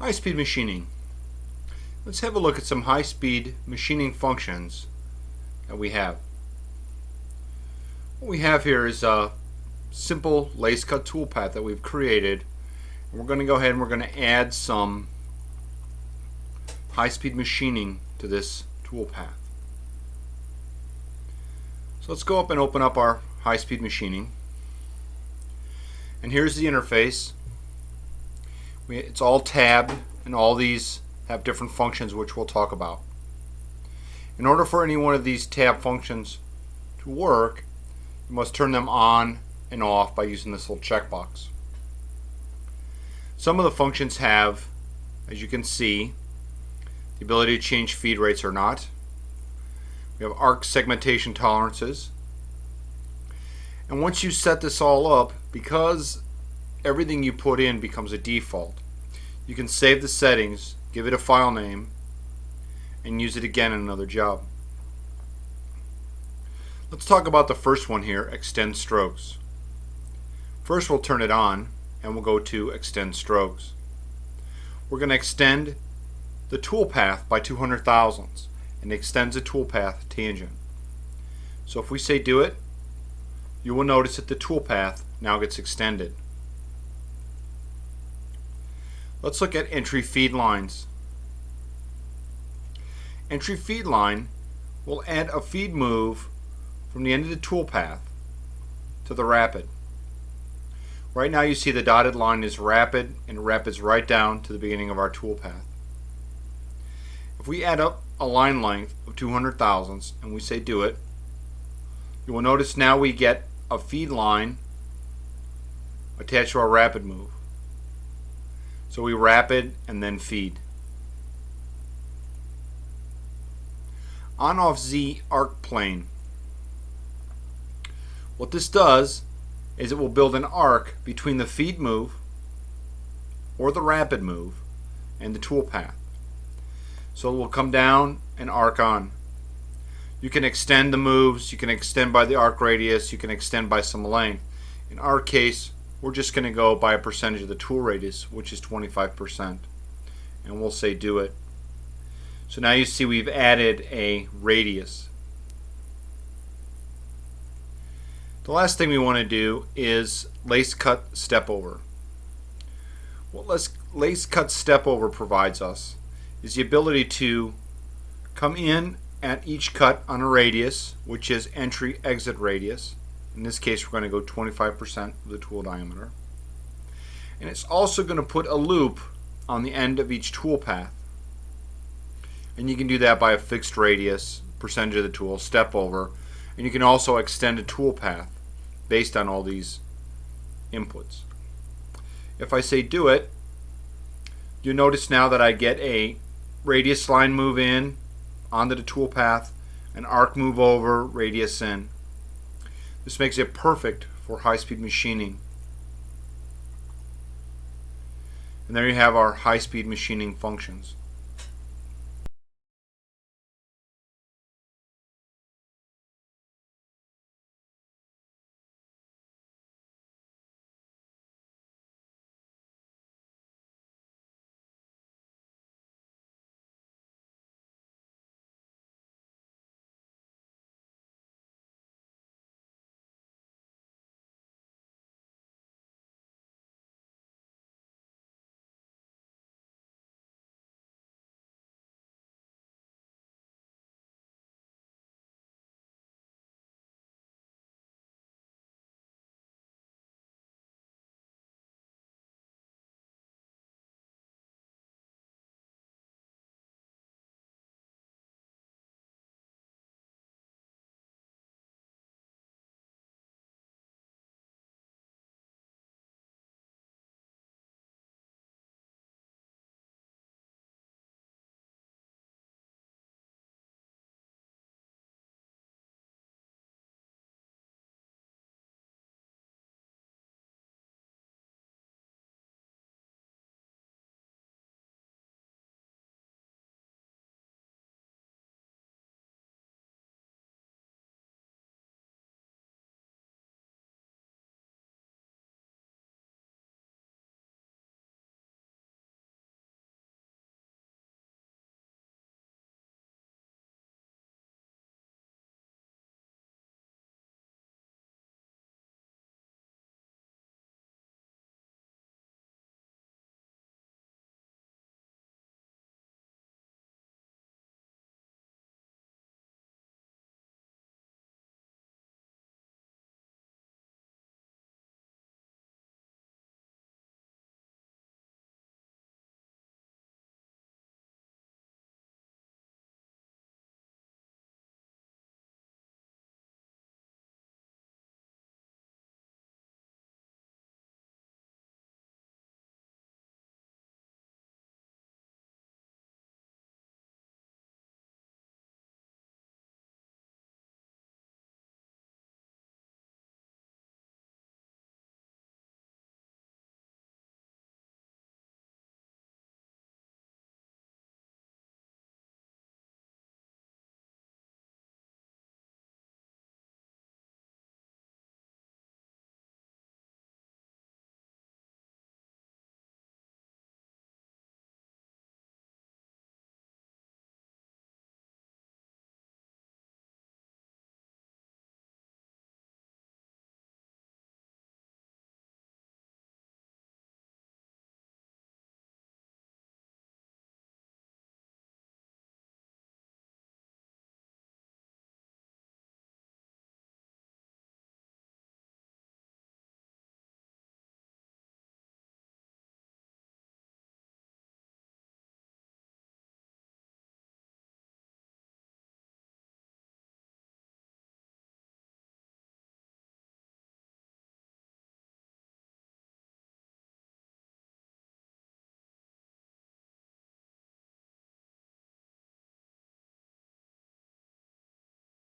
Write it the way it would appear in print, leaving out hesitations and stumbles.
High-speed machining. Let's have a look at some high-speed machining functions that we have. What we have here is a simple lace cut toolpath that we've created, and we're going to go ahead and we're going to add some high-speed machining to this toolpath. So let's go up and open up our high-speed machining, and here's the interface. It's all tabbed, and all these have different functions which we'll talk about. In order for any one of these tab functions to work, you must turn them on and off by using this little checkbox. Some of the functions have, as you can see, the ability to change feed rates or not. We have arc segmentation tolerances. And once you set this all up, because everything you put in becomes a default, you can save the settings, give it a file name, and use it again in another job. Let's talk about the first one here, extend strokes. First we'll turn it on and we'll go to extend strokes. We're going to extend the toolpath by 200 thousandths, and it extends the toolpath tangent. So if we say do it, you will notice that the toolpath now gets extended. Let's look at entry feed lines. Entry feed line will add a feed move from the end of the toolpath to the rapid. Right now you see the dotted line is rapid, and it rapids right down to the beginning of our toolpath. If we add up a line length of 200 thousandths and we say do it, you will notice now we get a feed line attached to our rapid move. So we rapid and then feed. On-off Z arc plane. What this does is it will build an arc between the feed move or the rapid move and the toolpath. So it will come down and arc on. You can extend the moves, you can extend by the arc radius, you can extend by some length. In our case, we're just going to go by a percentage of the tool radius, which is 25%, and we'll say do it. So now you see we've added a radius. The last thing we want to do is lace cut step over. What lace cut step over provides us is the ability to come in at each cut on a radius, which is entry exit radius. In this case, we're going to go 25% of the tool diameter. And it's also going to put a loop on the end of each tool path. And you can do that by a fixed radius, percentage of the tool, step over. And you can also extend a tool path based on all these inputs. If I say do it, you notice now that I get a radius line move in onto the tool path, an arc move over, radius in. This makes it perfect for high-speed machining. And there you have our high-speed machining functions.